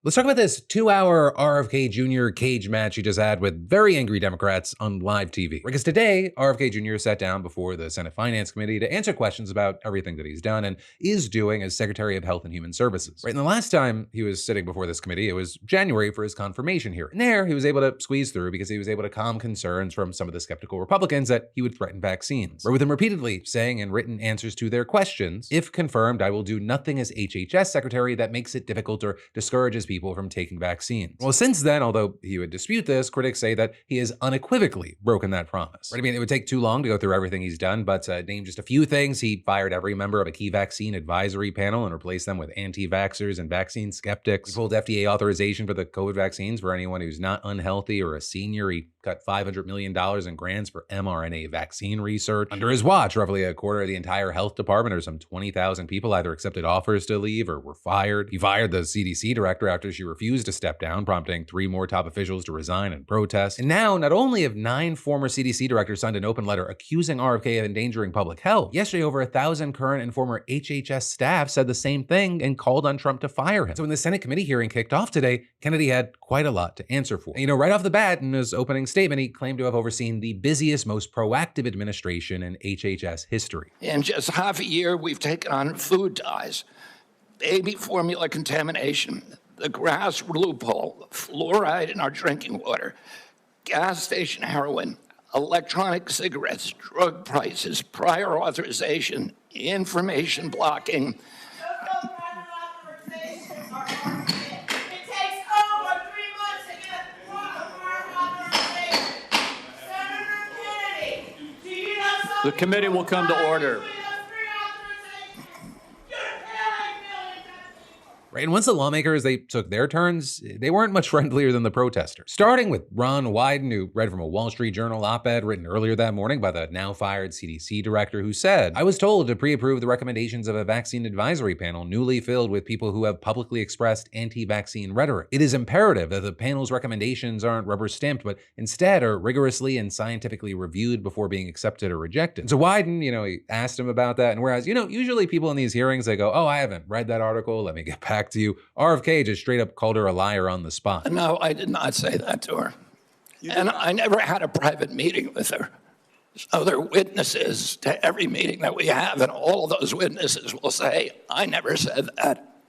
Let's talk about this 2-hour RFK Jr. cage match he just had with very angry Democrats on live TV. Because today, RFK Jr. sat down before the Senate Finance Committee to answer questions about everything that he's done and is doing as Secretary of Health and Human Services. Right, and the last time he was sitting before this committee, it was January for his confirmation hearing. And there, he was able to squeeze through because he was able to calm concerns from some of the skeptical Republicans that he would threaten vaccines. Right, with him repeatedly saying in written answers to their questions, if confirmed, I will do nothing as HHS Secretary that makes it difficult or discourages people from taking vaccines. Well, since then, although he would dispute this, critics say that he has unequivocally broken that promise. Right? I mean, it would take too long to go through everything he's done, but name just a few things. He fired every member of a key vaccine advisory panel and replaced them with anti-vaxxers and vaccine skeptics. He pulled FDA authorization for the COVID vaccines for anyone who's not unhealthy or a senior. He cut $500 million in grants for mRNA vaccine research. Under his watch, roughly a quarter of the entire health department, or some 20,000 people, either accepted offers to leave or were fired. He fired the CDC director after she refused to step down, prompting 3 more top officials to resign and protest. And now, not only have 9 former CDC directors signed an open letter accusing RFK of endangering public health, yesterday over 1,000 current and former HHS staff said the same thing and called on Trump to fire him. So when the Senate committee hearing kicked off today, Kennedy had quite a lot to answer for. And, right off the bat, in his opening statement, he claimed to have overseen the busiest, most proactive administration in HHS history. In just half a year, we've taken on food dyes, baby formula contamination, the grass loophole, fluoride in our drinking water, gas station heroin, electronic cigarettes, drug prices, prior authorization, information blocking. The committee will come to order. Right, and once the lawmakers, they took their turns, they weren't much friendlier than the protesters. Starting with Ron Wyden, who read from a Wall Street Journal op-ed written earlier that morning by the now-fired CDC director, who said, I was told to pre-approve the recommendations of a vaccine advisory panel newly filled with people who have publicly expressed anti-vaccine rhetoric. It is imperative that the panel's recommendations aren't rubber-stamped, but instead are rigorously and scientifically reviewed before being accepted or rejected. And so Wyden, he asked him about that, and whereas, usually people in these hearings, they go, oh, I haven't read that article, let me get back to you. RFK just straight up called her a liar on the spot. No, I did not say that to her. And I never had a private meeting with her. So there are witnesses to every meeting that we have, and all of those witnesses will say, I never said that.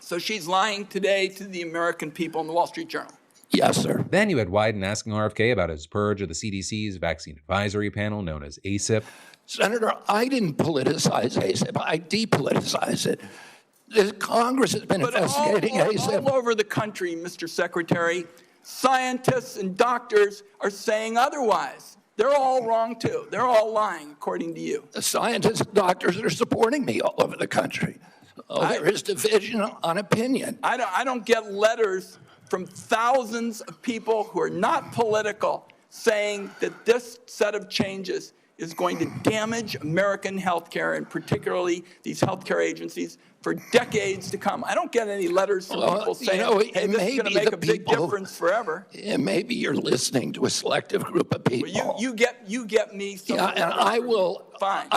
So she's lying today to the American people in the Wall Street Journal? Yes, sir. Then you had Wyden asking RFK about his purge of the CDC's vaccine advisory panel, known as ACIP. Senator, I didn't politicize ACIP. I depoliticized it. The Congress has been investigating ACIP. All over the country, Mr. Secretary, scientists and doctors are saying otherwise. They're all wrong, too. They're all lying, according to you. The scientists and doctors are supporting me all over the country. There is division on opinion. I don't get letters from thousands of people who are not political saying that this set of changes is going to damage American healthcare, and particularly these healthcare agencies, for decades to come. I don't get any letters from people saying, hey, this is going to make a big difference forever. Maybe you're listening to a selective group of people. Well, you get me. Yeah, and I will. Fine.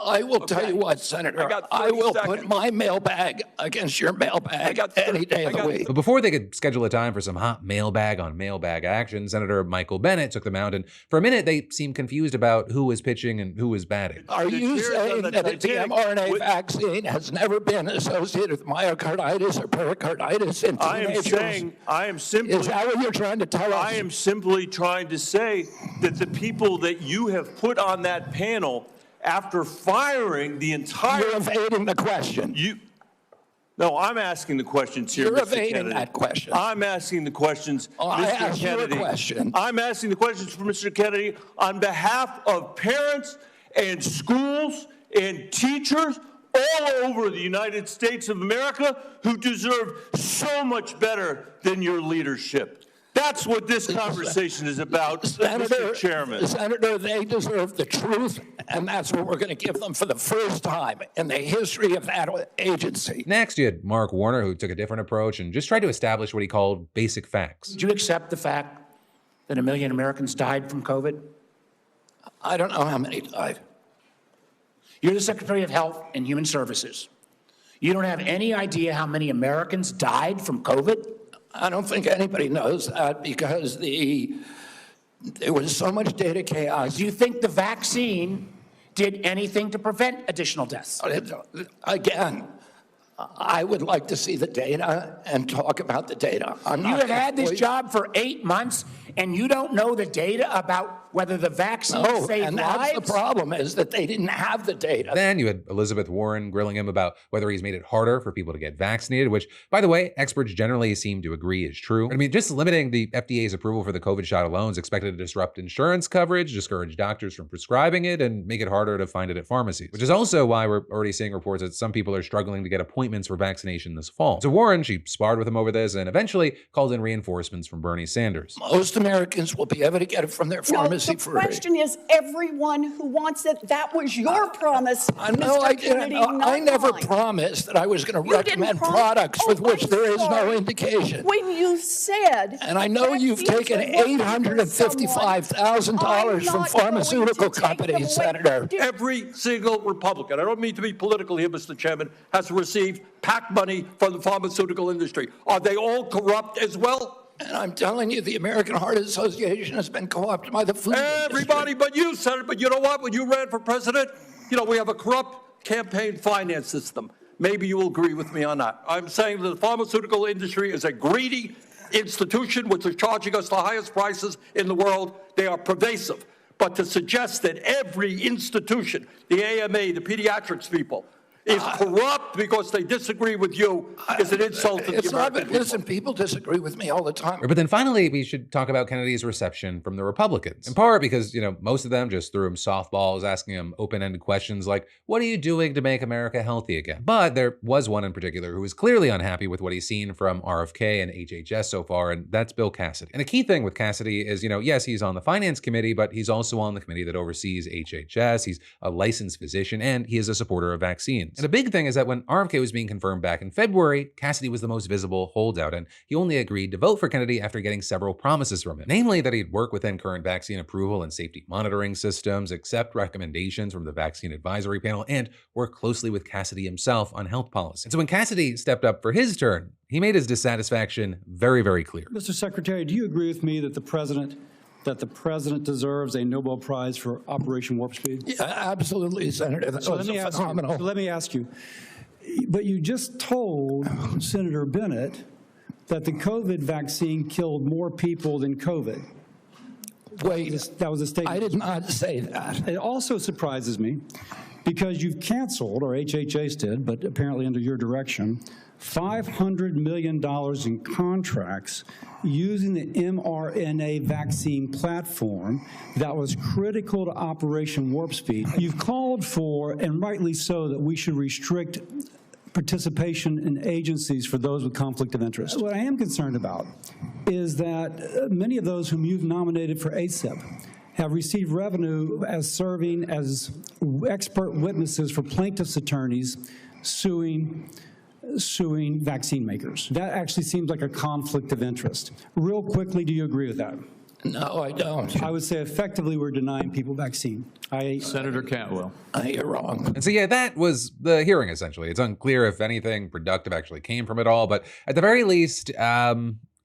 I will tell you what, Senator. I will put my mailbag against your mailbag any day of the week. But before they could schedule a time for some hot mailbag on mailbag action, Senator Michael Bennet took the mound, and for a minute they seemed confused about who was pitching and who was batting. Are you saying that the mRNA vaccine has never been associated with myocarditis or pericarditis in teenagers? I am simply. Is that what you're trying to tell us? I am simply trying to say that the people that you have put on that panel, after firing the entire... You're evading the question. No, I'm asking the questions here, You're Mr. evading Kennedy. that question. I'm asking the questions, Mr. I asked Kennedy. You a question. I'm asking the questions for Mr. Kennedy on behalf of parents and schools and teachers all over the United States of America who deserve so much better than your leadership. That's what this conversation is about, Mr. Chairman. Senator, they deserve the truth, and that's what we're going to give them for the first time in the history of that agency. Next, you had Mark Warner, who took a different approach and just tried to establish what he called basic facts. Do you accept the fact that 1 million Americans died from COVID? I don't know how many died. You're the Secretary of Health and Human Services. You don't have any idea how many Americans died from COVID? I don't think anybody knows that because there was so much data chaos. Do you think the vaccine did anything to prevent additional deaths? Again, I would like to see the data and talk about the data. You have had this job for 8 months, and you don't know the data about whether the vaccine saved and lives? that's the problem, is that they didn't have the data. Then you had Elizabeth Warren grilling him about whether he's made it harder for people to get vaccinated, which, by the way, experts generally seem to agree is true. I mean, just limiting the FDA's approval for the COVID shot alone is expected to disrupt insurance coverage, discourage doctors from prescribing it, and make it harder to find it at pharmacies, which is also why we're already seeing reports that some people are struggling to get appointments for vaccination this fall. So Warren, she sparred with him over this and eventually called in reinforcements from Bernie Sanders. Most Americans will be able to get it from their pharmacy free. The question is everyone who wants it. That was your promise, Mr. Kennedy, I never mine. promised that I was going to You didn't recommend prom- products with Oh, which I'm there is no sorry. indication. When you said, And I know you've vaccines taken are working for $855,000 from someone, pharmaceutical I'm not going to take them companies, away. Senator. Every single Republican, I don't mean to be political here, Mr. Chairman, has received PAC money from the pharmaceutical industry. Are they all corrupt as well? And I'm telling you, the American Heart Association has been co-opted by the food Everybody industry. but you, Senator. But you know what? When you ran for president, we have a corrupt campaign finance system. Maybe you will agree with me on that. I'm saying that the pharmaceutical industry is a greedy institution which is charging us the highest prices in the world. They are pervasive. But to suggest that every institution, the AMA, the pediatrics people, is corrupt because they disagree with you is an insult to the It's not, American but listen, people disagree with me all the time. But then finally, we should talk about Kennedy's reception from the Republicans. In part because, most of them just threw him softballs, asking him open-ended questions like, what are you doing to make America healthy again? But there was one in particular who was clearly unhappy with what he's seen from RFK and HHS so far, and that's Bill Cassidy. And a key thing with Cassidy is, yes, he's on the Finance Committee, but he's also on the committee that oversees HHS. He's a licensed physician, and he is a supporter of vaccines. And a big thing is that when RFK was being confirmed back in February, Cassidy was the most visible holdout, and he only agreed to vote for Kennedy after getting several promises from him. Namely, that he'd work within current vaccine approval and safety monitoring systems, accept recommendations from the Vaccine Advisory Panel, and work closely with Cassidy himself on health policy. And so when Cassidy stepped up for his turn, he made his dissatisfaction very, very clear. Mr. Secretary, do you agree with me that the president deserves a Nobel Prize for Operation Warp Speed? Yeah, absolutely, Senator. That was phenomenal. So let me ask you, but you just told Senator Bennett that the COVID vaccine killed more people than COVID. Wait, That was a statement. I did not say that. It also surprises me because you've canceled, or HHS did, but apparently under your direction, $500 million in contracts using the mRNA vaccine platform that was critical to Operation Warp Speed. You've called for, and rightly so, that we should restrict participation in agencies for those with conflict of interest. What I am concerned about is that many of those whom you've nominated for ACIP have received revenue as serving as expert witnesses for plaintiffs' attorneys suing vaccine makers. That actually seems like a conflict of interest. Real quickly, do you agree with that? No, I don't. I would say effectively we're denying people vaccine. Senator Cantwell. You're wrong. And so, yeah, that was the hearing, essentially. It's unclear if anything productive actually came from it all, but at the very least,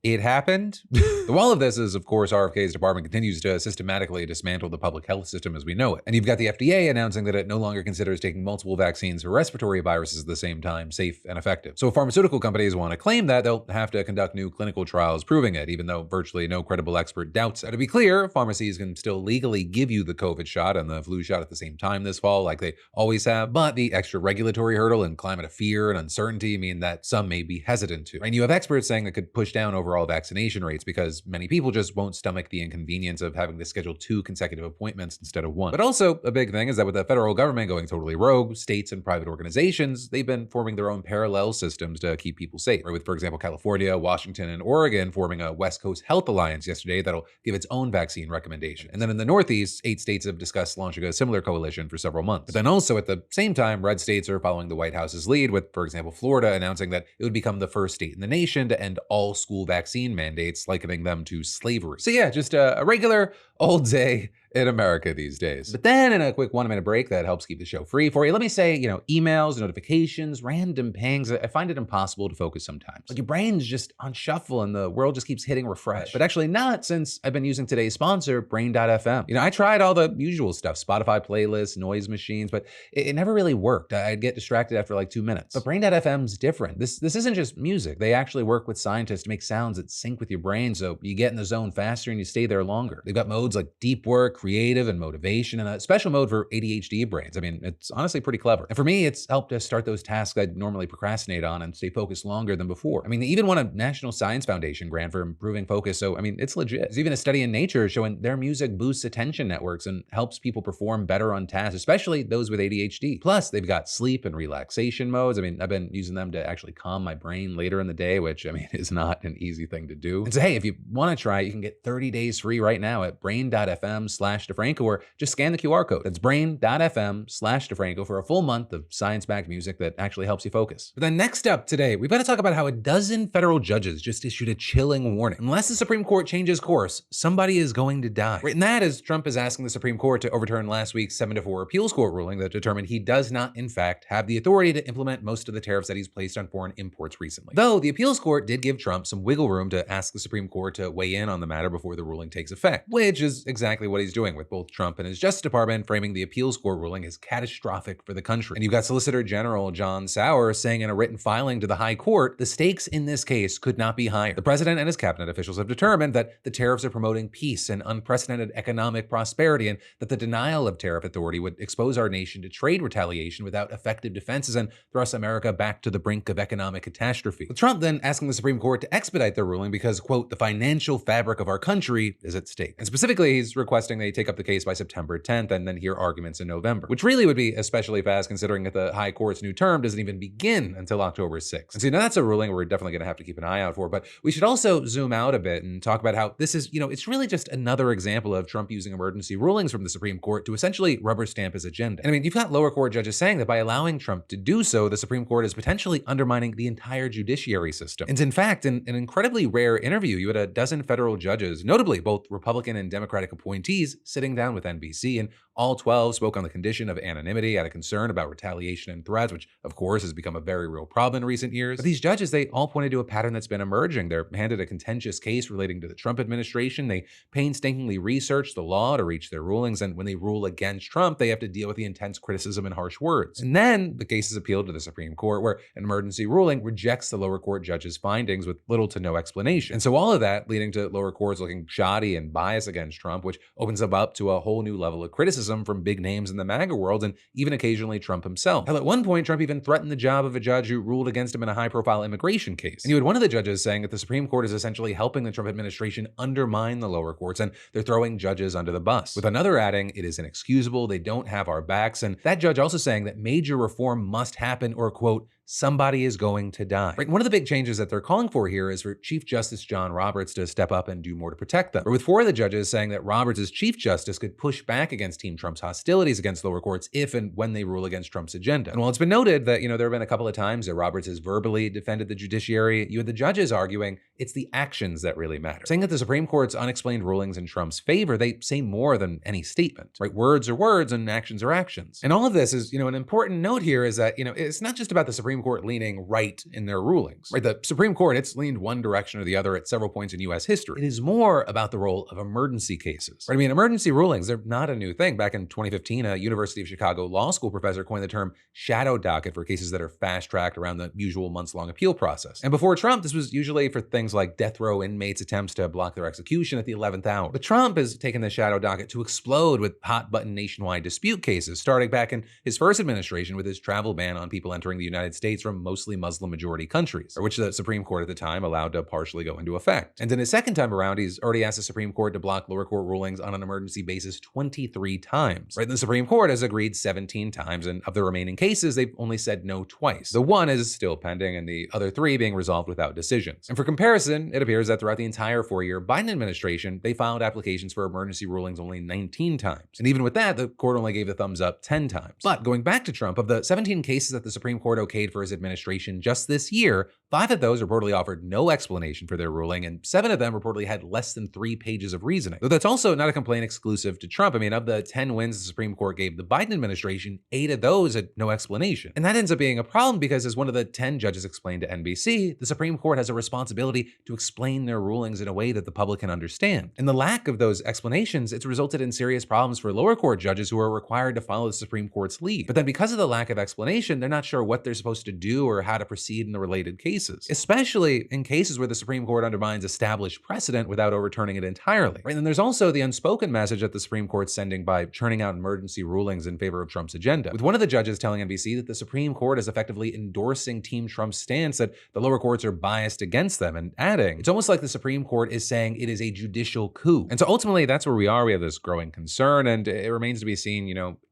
it happened. The wall of this is, of course, RFK's department continues to systematically dismantle the public health system as we know it. And you've got the FDA announcing that it no longer considers taking multiple vaccines for respiratory viruses at the same time safe and effective. So if pharmaceutical companies want to claim that, they'll have to conduct new clinical trials proving it, even though virtually no credible expert doubts it. To be clear, pharmacies can still legally give you the COVID shot and the flu shot at the same time this fall, like they always have, but the extra regulatory hurdle and climate of fear and uncertainty mean that some may be hesitant to. And you have experts saying that could push down overall vaccination rates because many people just won't stomach the inconvenience of having to schedule 2 consecutive appointments instead of 1. But also a big thing is that with the federal government going totally rogue, states and private organizations, they've been forming their own parallel systems to keep people safe. Right? With, for example, California, Washington, and Oregon forming a West Coast Health Alliance yesterday that'll give its own vaccine recommendation. And then in the Northeast, 8 states have discussed launching a similar coalition for several months. But then also at the same time, red states are following the White House's lead with, for example, Florida announcing that it would become the first state in the nation to end all school vaccine mandates, likening them to slavery. So yeah, just a regular old day in America these days. But then in a quick 1-minute break that helps keep the show free for you, let me say, emails, notifications, random pings, I find it impossible to focus sometimes. Like your brain's just on shuffle and the world just keeps hitting refresh. But actually not, since I've been using today's sponsor, Brain.fm. I tried all the usual stuff, Spotify playlists, noise machines, but it never really worked. I'd get distracted after like 2 minutes. But Brain.fm's different. This isn't just music. They actually work with scientists to make sounds that sync with your brain so you get in the zone faster and you stay there longer. They've got modes like deep work, creative, and motivation, and a special mode for ADHD brains. I mean, it's honestly pretty clever. And for me, it's helped to start those tasks I'd normally procrastinate on and stay focused longer than before. I mean, they even won a National Science Foundation grant for improving focus, so I mean, it's legit. There's even a study in Nature showing their music boosts attention networks and helps people perform better on tasks, especially those with ADHD. Plus, they've got sleep and relaxation modes. I mean, I've been using them to actually calm my brain later in the day, which I mean, is not an easy thing to do. And so, hey, if you want to try it, you can get 30 days free right now at brain.fm/DeFranco, or just scan the QR code. That's brain.fm/DeFranco for a full month of science-backed music that actually helps you focus. But then next up today, we've got to talk about how a dozen federal judges just issued a chilling warning. Unless the Supreme Court changes course, somebody is going to die. Right, and that is Trump is asking the Supreme Court to overturn last week's 7-4 appeals court ruling that determined he does not, in fact, have the authority to implement most of the tariffs that he's placed on foreign imports recently. Though the appeals court did give Trump some wiggle room to ask the Supreme Court to weigh in on the matter before the ruling takes effect, which is exactly what he's doing, with both Trump and his Justice Department framing the appeals court ruling as catastrophic for the country. And you've got Solicitor General John Sauer saying in a written filing to the High Court, the stakes in this case could not be higher. The president and his cabinet officials have determined that the tariffs are promoting peace and unprecedented economic prosperity, and that the denial of tariff authority would expose our nation to trade retaliation without effective defenses and thrust America back to the brink of economic catastrophe. With Trump then asking the Supreme Court to expedite their ruling because, quote, the financial fabric of our country is at stake. And specifically, he's requesting they take up the case by September 10th and then hear arguments in November, which really would be especially fast considering that the High Court's new term doesn't even begin until October 6th. And so now that's a ruling we're definitely going to have to keep an eye out for, but we should also zoom out a bit and talk about how this is, it's really just another example of Trump using emergency rulings from the Supreme Court to essentially rubber stamp his agenda. And I mean, you've got lower court judges saying that by allowing Trump to do so, the Supreme Court is potentially undermining the entire judiciary system. And in fact, in an incredibly rare interview, you had a dozen federal judges, notably both Republican and Democratic appointees, sitting down with NBC, and all 12 spoke on the condition of anonymity, out of concern about retaliation and threats, which of course has become a very real problem in recent years. But these judges, they all pointed to a pattern that's been emerging. They're handed a contentious case relating to the Trump administration. They painstakingly research the law to reach their rulings, and when they rule against Trump, they have to deal with the intense criticism and harsh words. And then the case is appealed to the Supreme Court, where an emergency ruling rejects the lower court judge's findings with little to no explanation. And so all of that leading to lower courts looking shoddy and biased against Trump, which opens them up to a whole new level of criticism from big names in the MAGA world, and even occasionally Trump himself. Hell, at one point, Trump even threatened the job of a judge who ruled against him in a high-profile immigration case. And you had one of the judges saying that the Supreme Court is essentially helping the Trump administration undermine the lower courts, and they're throwing judges under the bus. With another adding, it is inexcusable, they don't have our backs, and that judge also saying that major reform must happen, or, quote, somebody is going to die. Right? One of the big changes that they're calling for here is for Chief Justice John Roberts to step up and do more to protect them. Or with 4 of the judges saying that Roberts as Chief Justice could push back against Team Trump's hostilities against lower courts if and when they rule against Trump's agenda. And while it's been noted that, there have been a couple of times that Roberts has verbally defended the judiciary, you had the judges arguing it's the actions that really matter. Saying that the Supreme Court's unexplained rulings in Trump's favor, they say more than any statement, right? Words are words and actions are actions. And all of this is, an important note here is that, it's not just about the Supreme Court leaning right in their rulings, right? The Supreme Court, it's leaned one direction or the other at several points in U.S. history. It is more about the role of emergency cases, right? I mean, emergency rulings, they're not a new thing. Back in 2015, a University of Chicago law school professor coined the term shadow docket for cases that are fast-tracked around the usual months-long appeal process. And before Trump, this was usually for things like death row inmates' attempts to block their execution at the 11th hour. But Trump has taken the shadow docket to explode with hot-button nationwide dispute cases, starting back in his first administration with his travel ban on people entering the United States from mostly Muslim-majority countries, which the Supreme Court at the time allowed to partially go into effect. And in his second time around, he's already asked the Supreme Court to block lower court rulings on an emergency basis 23 times. Right? And the Supreme Court has agreed 17 times, and of the remaining cases, they've only said no twice. The one is still pending, and the other 3 being resolved without decisions. And for comparison, it appears that throughout the entire 4-year Biden administration, they filed applications for emergency rulings only 19 times. And even with that, the court only gave the thumbs up 10 times. But going back to Trump, of the 17 cases that the Supreme Court okayed for for his administration just this year, 5 of those reportedly offered no explanation for their ruling, and 7 of them reportedly had less than 3 pages of reasoning. Though that's also not a complaint exclusive to Trump. I mean, of the 10 wins the Supreme Court gave the Biden administration, 8 of those had no explanation. And that ends up being a problem because, as one of the 10 judges explained to NBC, the Supreme Court has a responsibility to explain their rulings in a way that the public can understand. And the lack of those explanations, it's resulted in serious problems for lower court judges who are required to follow the Supreme Court's lead. But then because of the lack of explanation, they're not sure what they're supposed to do or how to proceed in the related cases, especially in cases where the Supreme Court undermines established precedent without overturning it entirely. Right? And there's also the unspoken message that the Supreme Court's sending by churning out emergency rulings in favor of Trump's agenda, with one of the judges telling NBC that the Supreme Court is effectively endorsing Team Trump's stance that the lower courts are biased against them, and adding, it's almost like the Supreme Court is saying it is a judicial coup. And so ultimately, that's where we are. We have this growing concern, and it remains to be seen,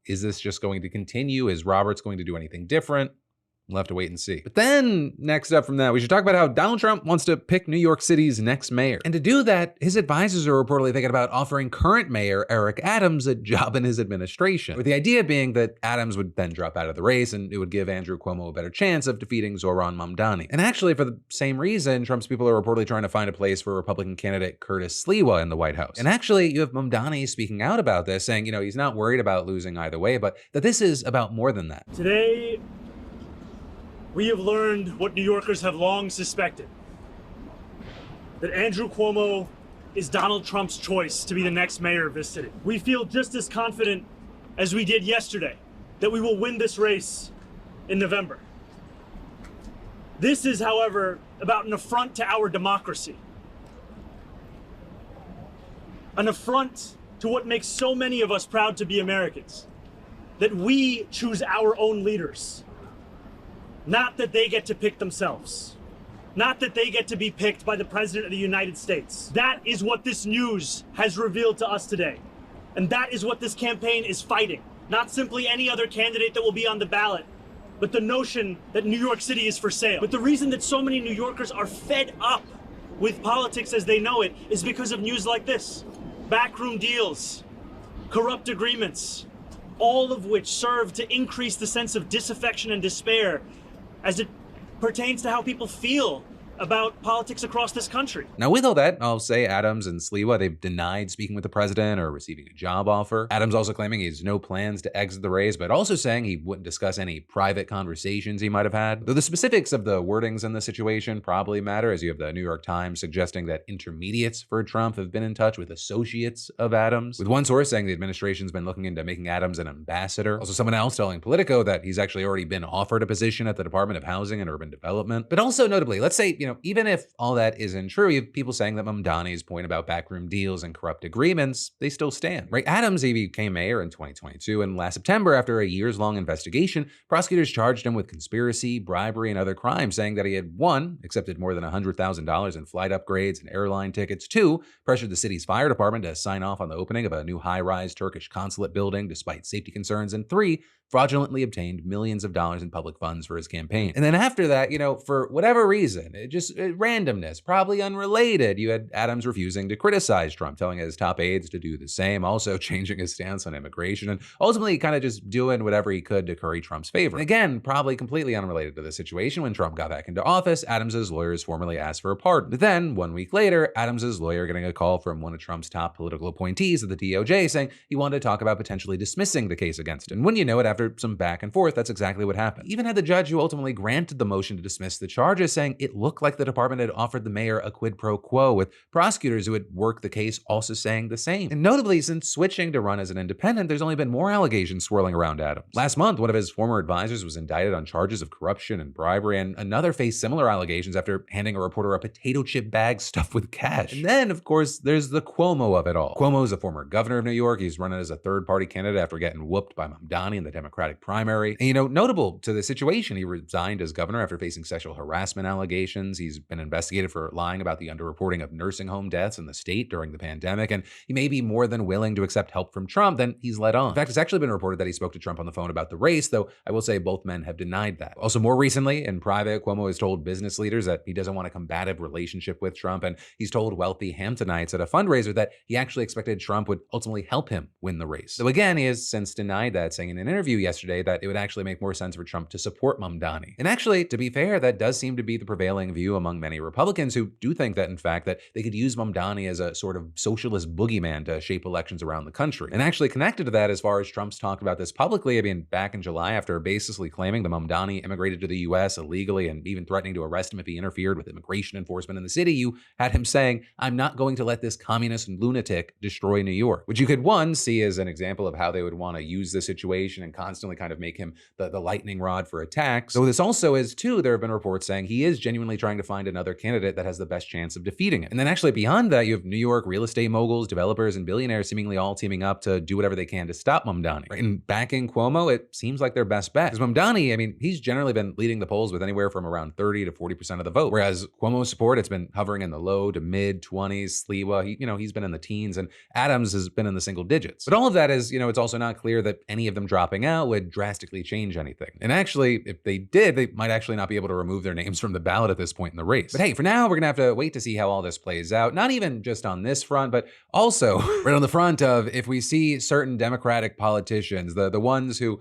is this just going to continue? Is Roberts going to do anything different? We'll have to wait and see. But then, next up from that, we should talk about how Donald Trump wants to pick New York City's next mayor. And to do that, his advisors are reportedly thinking about offering current mayor Eric Adams a job in his administration, with the idea being that Adams would then drop out of the race and it would give Andrew Cuomo a better chance of defeating Zoran Mamdani. And actually, for the same reason, Trump's people are reportedly trying to find a place for Republican candidate Curtis Sliwa in the White House. And actually, you have Mamdani speaking out about this, saying, he's not worried about losing either way, but that this is about more than that. Today, we have learned what New Yorkers have long suspected, that Andrew Cuomo is Donald Trump's choice to be the next mayor of this city. We feel just as confident as we did yesterday that we will win this race in November. This is, however, about an affront to our democracy, an affront to what makes so many of us proud to be Americans, that we choose our own leaders. Not that they get to pick themselves. Not that they get to be picked by the President of the United States. That is what this news has revealed to us today. And that is what this campaign is fighting. Not simply any other candidate that will be on the ballot, but the notion that New York City is for sale. But the reason that so many New Yorkers are fed up with politics as they know it is because of news like this. Backroom deals, corrupt agreements, all of which serve to increase the sense of disaffection and despair as it pertains to how people feel about politics across this country. Now, with all that, I'll say Adams and Sliwa, they've denied speaking with the president or receiving a job offer. Adams also claiming he has no plans to exit the race, but also saying he wouldn't discuss any private conversations he might have had. Though the specifics of the wordings in the situation probably matter, as you have the New York Times suggesting that intermediates for Trump have been in touch with associates of Adams, with one source saying the administration's been looking into making Adams an ambassador. Also, someone else telling Politico that he's actually already been offered a position at the Department of Housing and Urban Development. But also notably, let's say, even if all that isn't true, you have people saying that Mamdani's point about backroom deals and corrupt agreements, they still stand, right? Adams, he became mayor in 2022, and last September, after a years-long investigation, prosecutors charged him with conspiracy, bribery, and other crimes, saying that he had, 1, accepted more than $100,000 in flight upgrades and airline tickets, 2, pressured the city's fire department to sign off on the opening of a new high-rise Turkish consulate building despite safety concerns, and 3, fraudulently obtained millions of dollars in public funds for his campaign. And then after that, for whatever reason, randomness, probably unrelated, you had Adams refusing to criticize Trump, telling his top aides to do the same, also changing his stance on immigration, and ultimately kind of just doing whatever he could to curry Trump's favor. And again, probably completely unrelated to the situation, when Trump got back into office, Adams's lawyers formally asked for a pardon. But then, 1 week later, Adams's lawyer getting a call from one of Trump's top political appointees at the DOJ saying he wanted to talk about potentially dismissing the case against him. And wouldn't you know it, after some back and forth, that's exactly what happened. Even had the judge who ultimately granted the motion to dismiss the charges saying it looked like the department had offered the mayor a quid pro quo, with prosecutors who had worked the case also saying the same. And notably, since switching to run as an independent, there's only been more allegations swirling around Adams. Last month, one of his former advisors was indicted on charges of corruption and bribery, and another faced similar allegations after handing a reporter a potato chip bag stuffed with cash. And then, of course, there's the Cuomo of it all. Cuomo is a former governor of New York. He's running as a third-party candidate after getting whooped by Mamdani in the Democratic primary. And, notable to the situation, he resigned as governor after facing sexual harassment allegations. claims he's been investigated for lying about the underreporting of nursing home deaths in the state during the pandemic, and he may be more than willing to accept help from Trump than he's let on. In fact, it's actually been reported that he spoke to Trump on the phone about the race, though I will say both men have denied that. Also, more recently, in private, Cuomo has told business leaders that he doesn't want a combative relationship with Trump, and he's told wealthy Hamptonites at a fundraiser that he actually expected Trump would ultimately help him win the race. Though again, he has since denied that, saying in an interview yesterday that it would actually make more sense for Trump to support Mamdani. And actually, to be fair, that does seem to be the prevailing view among many Republicans who do think that, in fact, that they could use Mamdani as a sort of socialist boogeyman to shape elections around the country. And actually connected to that, as far as Trump's talked about this publicly, I mean, back in July, after basically claiming that Mamdani immigrated to the U.S. illegally and even threatening to arrest him if he interfered with immigration enforcement in the city, you had him saying, "I'm not going to let this communist lunatic destroy New York," which you could, one, see as an example of how they would want to use the situation and constantly kind of make him the lightning rod for attacks. So this also is, two, there have been reports saying he is genuinely trying to find another candidate that has the best chance of defeating him. And then actually beyond that, you have New York real estate moguls, developers, and billionaires seemingly all teaming up to do whatever they can to stop Mamdani. And backing Cuomo, it seems like their best bet. Because Mamdani, I mean, he's generally been leading the polls with anywhere from around 30 to 40% of the vote. Whereas Cuomo's support, it's been hovering in the low to mid 20s. Sliwa, he's been in the teens, and Adams has been in the single digits. But all of that is, it's also not clear that any of them dropping out would drastically change anything. And actually, if they did, they might actually not be able to remove their names from the ballot at this point in the race. But hey, for now, we're gonna have to wait to see how all this plays out. Not even just on this front, but also right on the front of if we see certain Democratic politicians, the ones who,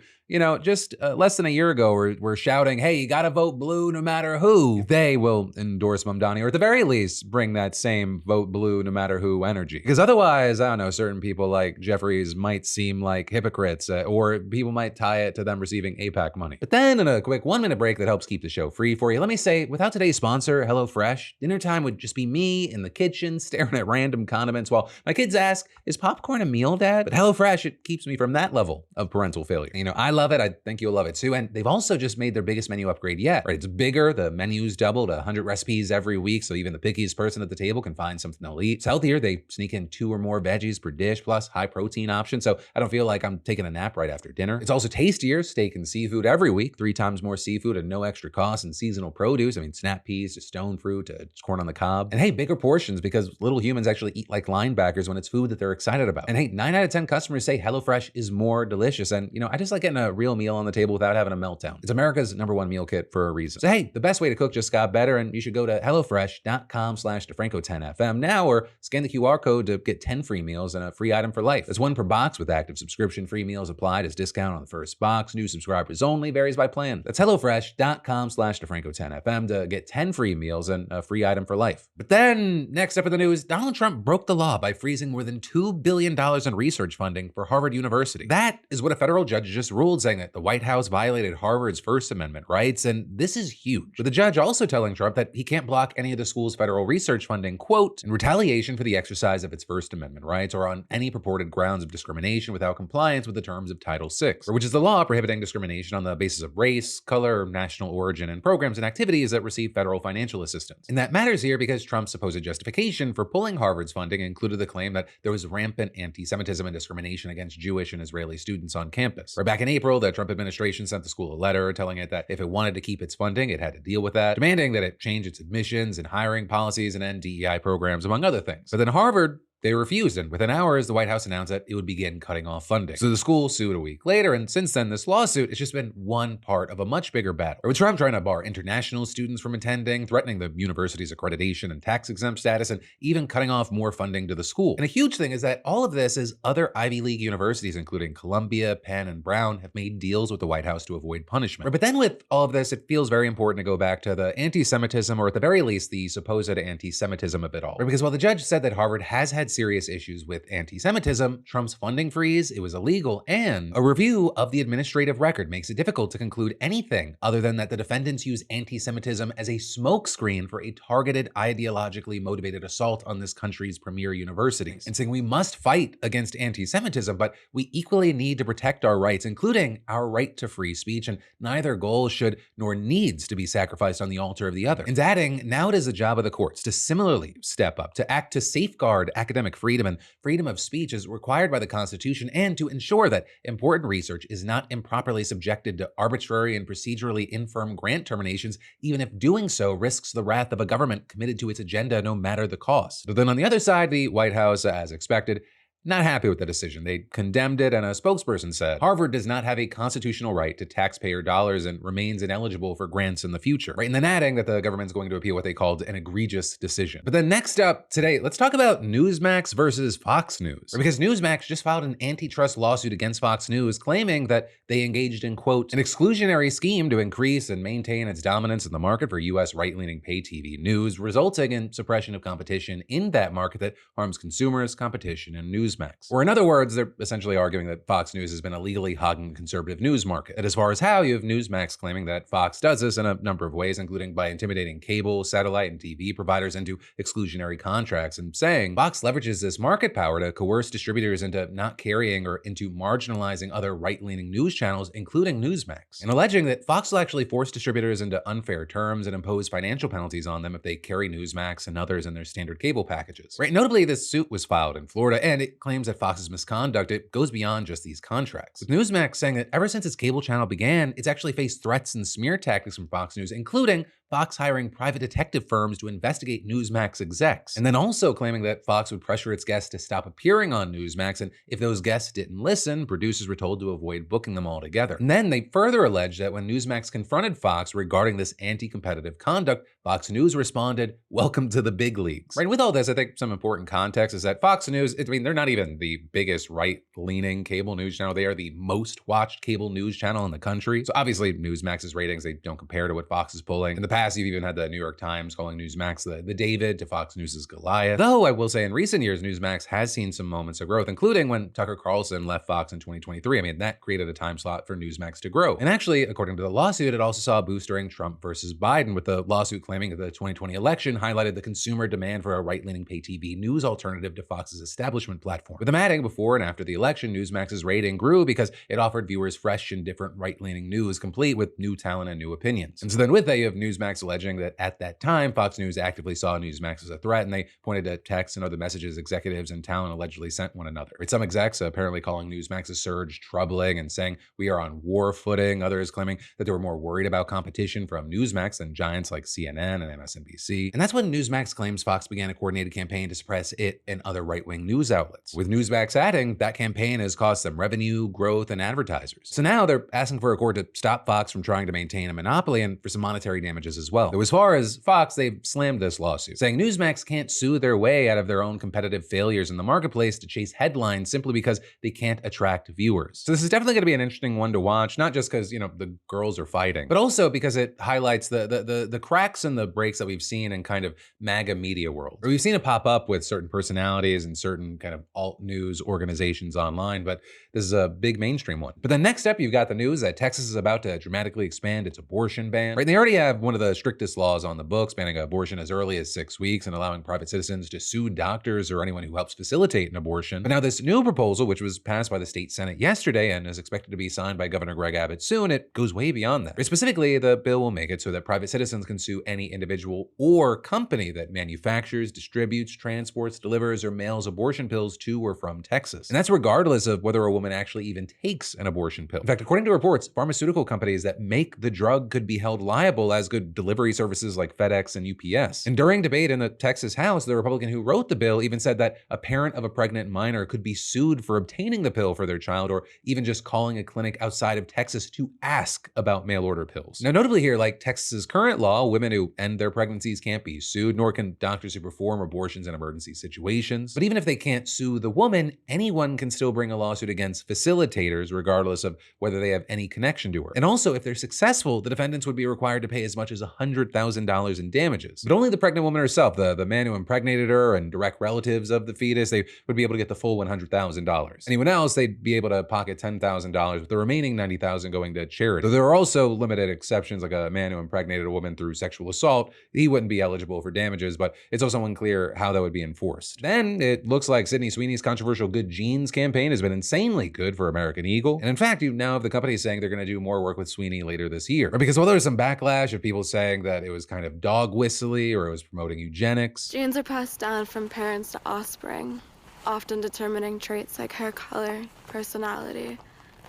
just less than a year ago were shouting, "Hey, you gotta vote blue no matter who." They will endorse Mamdani, or at the very least, bring that same vote blue no matter who energy. Because otherwise, I don't know, certain people like Jeffries might seem like hypocrites, or people might tie it to them receiving AIPAC money. But then in a quick 1-minute break that helps keep the show free for you, let me say, without today's sponsor, HelloFresh, dinner time would just be me in the kitchen staring at random condiments while my kids ask, "Is popcorn a meal, Dad?" But HelloFresh, it keeps me from that level of parental failure. I love it. I think you'll love it too. And they've also just made their biggest menu upgrade yet. Right? It's bigger. The menu's doubled, 100 recipes every week, so even the pickiest person at the table can find something they'll eat. It's healthier. They sneak in 2 or more veggies per dish, plus high protein options, so I don't feel like I'm taking a nap right after dinner. It's also tastier. Steak and seafood every week, 3 times more seafood at no extra cost, and seasonal produce. I mean, snap peas to stone fruit to corn on the cob. And hey, bigger portions, because little humans actually eat like linebackers when it's food that they're excited about. And hey, 9 out of 10 customers say HelloFresh is more delicious. And I just like getting a real meal on the table without having a meltdown. It's America's #1 meal kit for a reason. So hey, the best way to cook just got better, and you should go to HelloFresh.com/DeFranco10FM now, or scan the QR code to get 10 free meals and a free item for life. That's 1 per box with active subscription. Free meals applied as discount on the first box. New subscribers only. Varies by plan. That's HelloFresh.com/DeFranco10FM to get 10 free meals and a free item for life. But then, next up in the news, Donald Trump broke the law by freezing more than $2 billion in research funding for Harvard University. That is what a federal judge just ruled, saying that the White House violated Harvard's First Amendment rights, and this is huge. With the judge also telling Trump that he can't block any of the school's federal research funding, quote, in retaliation for the exercise of its First Amendment rights or on any purported grounds of discrimination without compliance with the terms of Title VI, which is the law prohibiting discrimination on the basis of race, color, national origin, and programs and activities that receive federal financial assistance. And that matters here because Trump's supposed justification for pulling Harvard's funding included the claim that there was rampant anti-Semitism and discrimination against Jewish and Israeli students on campus. Right back in April, the Trump administration sent the school a letter telling it that if it wanted to keep its funding, it had to deal with that, demanding that it change its admissions and hiring policies and end DEI programs, among other things. But then Harvard, they refused, and within hours, the White House announced that it would begin cutting off funding. So the school sued a week later, and since then, this lawsuit has just been one part of a much bigger battle. With Trump trying to bar international students from attending, threatening the university's accreditation and tax-exempt status, and even cutting off more funding to the school. And a huge thing is that all of this is other Ivy League universities, including Columbia, Penn, and Brown, have made deals with the White House to avoid punishment. But then with all of this, it feels very important to go back to the anti-Semitism, or at the very least, the supposed anti-Semitism of it all. Because while the judge said that Harvard has had serious issues with anti-Semitism, Trump's funding freeze, it was illegal, and a review of the administrative record makes it difficult to conclude anything other than that the defendants use anti-Semitism as a smokescreen for a targeted, ideologically motivated assault on this country's premier universities, and saying we must fight against anti-Semitism, but we equally need to protect our rights, including our right to free speech, and neither goal should nor needs to be sacrificed on the altar of the other. And adding, now it is the job of the courts to similarly step up, to act to safeguard academic academic freedom and freedom of speech is required by the Constitution, and to ensure that important research is not improperly subjected to arbitrary and procedurally infirm grant terminations, even if doing so risks the wrath of a government committed to its agenda no matter the cost. But then on the other side, the White House, as expected, not happy with the decision. They condemned it, and a spokesperson said, Harvard does not have a constitutional right to taxpayer dollars and remains ineligible for grants in the future. Right? And then adding that the government's going to appeal what they called an egregious decision. But then next up today, let's talk about Newsmax versus Fox News. Because Newsmax just filed an antitrust lawsuit against Fox News, claiming that they engaged in, quote, an exclusionary scheme to increase and maintain its dominance in the market for U.S. right-leaning pay TV news, resulting in suppression of competition in that market that harms consumers, competition, and Newsmax. Or in other words, they're essentially arguing that Fox News has been illegally hogging the conservative news market. And as far as how, you have Newsmax claiming that Fox does this in a number of ways, including by intimidating cable, satellite, and TV providers into exclusionary contracts, and saying Fox leverages this market power to coerce distributors into not carrying or into marginalizing other right-leaning news channels, including Newsmax, and alleging that Fox will actually force distributors into unfair terms and impose financial penalties on them if they carry Newsmax and others in their standard cable packages. Right? Notably, this suit was filed in Florida, and it claims that Fox's misconduct, it goes beyond just these contracts. With Newsmax saying that ever since its cable channel began, it's actually faced threats and smear tactics from Fox News, including Fox hiring private detective firms to investigate Newsmax execs, and then also claiming that Fox would pressure its guests to stop appearing on Newsmax, and if those guests didn't listen, producers were told to avoid booking them altogether. And then they further alleged that when Newsmax confronted Fox regarding this anti-competitive conduct, Fox News responded, "Welcome to the big leagues." Right, with all this, I think some important context is that Fox News, I mean, they're not even the biggest right-leaning cable news channel. They are the most watched cable news channel in the country. So obviously Newsmax's ratings, they don't compare to what Fox is pulling. In the past, you've even had the New York Times calling Newsmax the David to Fox News' Goliath. Though I will say in recent years, Newsmax has seen some moments of growth, including when Tucker Carlson left Fox in 2023. I mean, that created a time slot for Newsmax to grow. And actually, according to the lawsuit, it also saw a boost during Trump versus Biden, with the lawsuit claiming that the 2020 election highlighted the consumer demand for a right-leaning pay TV news alternative to Fox's establishment platform. With them adding before and after the election, Newsmax's rating grew because it offered viewers fresh and different right-leaning news, complete with new talent and new opinions. And so then with that, you have Newsmax alleging that at that time, Fox News actively saw Newsmax as a threat, and they pointed to texts and other messages executives and talent allegedly sent one another. With some execs apparently calling Newsmax's surge troubling and saying we are on war footing, others claiming that they were more worried about competition from Newsmax than giants like CNN and MSNBC. And that's when Newsmax claims Fox began a coordinated campaign to suppress it and other right-wing news outlets, with Newsmax adding that campaign has cost them revenue, growth, and advertisers. So now they're asking for a court to stop Fox from trying to maintain a monopoly and for some monetary damages as well. Though as far as Fox, they've slammed this lawsuit, saying Newsmax can't sue their way out of their own competitive failures in the marketplace to chase headlines simply because they can't attract viewers. So this is definitely going to be an interesting one to watch, not just because, you know, the girls are fighting, but also because it highlights the cracks and the breaks that we've seen in kind of MAGA media world. Or we've seen it pop up with certain personalities and certain kind of alt news organizations online, but this is a big mainstream one. But then next up, you've got the news that Texas is about to dramatically expand its abortion ban. Right? They already have one of the strictest laws on the books, banning abortion as early as 6 weeks and allowing private citizens to sue doctors or anyone who helps facilitate an abortion. But now this new proposal, which was passed by the state Senate yesterday and is expected to be signed by Governor Greg Abbott soon, it goes way beyond that. Specifically, the bill will make it so that private citizens can sue any individual or company that manufactures, distributes, transports, delivers, or mails abortion pills to or from Texas. And that's regardless of whether a woman actually even takes an abortion pill. In fact, according to reports, pharmaceutical companies that make the drug could be held liable, as could delivery services like FedEx and UPS. And during debate in the Texas House, the Republican who wrote the bill even said that a parent of a pregnant minor could be sued for obtaining the pill for their child, or even just calling a clinic outside of Texas to ask about mail order pills. Now, notably here, like Texas's current law, women who end their pregnancies can't be sued, nor can doctors who perform abortions in emergency situations. But even if they can't sue the woman, anyone can still bring a lawsuit against facilitators, regardless of whether they have any connection to her. And also, if they're successful, the defendants would be required to pay as much as $100,000 in damages. But only the pregnant woman herself, the man who impregnated her, and direct relatives of the fetus, they would be able to get the full $100,000. Anyone else, they'd be able to pocket $10,000, with the remaining $90,000 going to charity. Though there are also limited exceptions, like a man who impregnated a woman through sexual assault, he wouldn't be eligible for damages, but it's also unclear how that would be enforced. Then it looks like Sydney Sweeney's controversial Good Genes campaign has been insanely good for American Eagle. And in fact, you now have the company saying they're going to do more work with Sweeney later this year. Because while there was some backlash of people saying that it was kind of dog whistly or it was promoting eugenics, genes are passed down from parents to offspring. often determining traits like hair color, personality,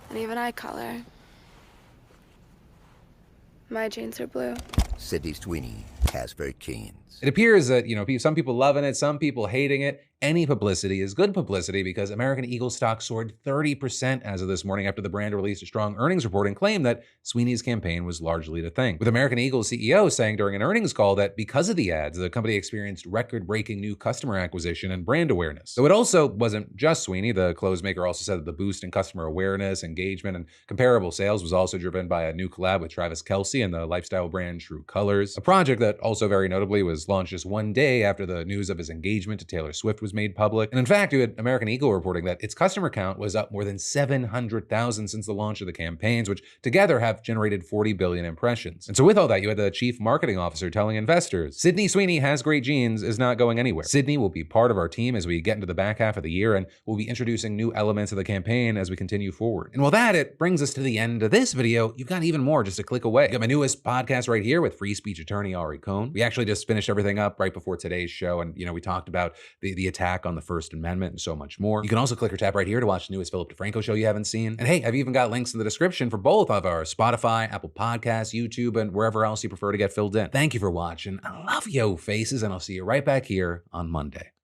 and even eye color. My jeans are blue. Sydney Sweeney, Casper Jeans. It appears that, some people loving it, some people hating it. Any publicity is good publicity because American Eagle stock soared 30% as of this morning after the brand released a strong earnings report and claimed that Sweeney's campaign was largely the thing. With American Eagle's CEO saying during an earnings call that because of the ads, the company experienced record-breaking new customer acquisition and brand awareness. Though it also wasn't just Sweeney. The clothes maker also said that the boost in customer awareness, engagement, and comparable sales was also driven by a new collab with Travis Kelce and the lifestyle brand True Colors, a project that also very notably was launched just one day after the news of his engagement to Taylor Swift was made public. And in fact, you had American Eagle reporting that its customer count was up more than 700,000 since the launch of the campaigns, which together have generated 40 billion impressions. And so with all that, you had the chief marketing officer telling investors, Sydney Sweeney Has Great Jeans is not going anywhere. Sydney will be part of our team as we get into the back half of the year, and we'll be introducing new elements of the campaign as we continue forward. And with that, it brings us to the end of this video. You've got even more just a click away. You got my newest podcast right here with free speech attorney Ari Cohn. We actually just finished everything up right before today's show, and we talked about the attack on the First Amendment and so much more. You can also click or tap right here to watch the newest Philip DeFranco show you haven't seen. And hey, I've even got links in the description for both of our Spotify, Apple Podcasts, YouTube, and wherever else you prefer to get filled in. Thank you for watching. I love yo faces, and I'll see you right back here on Monday.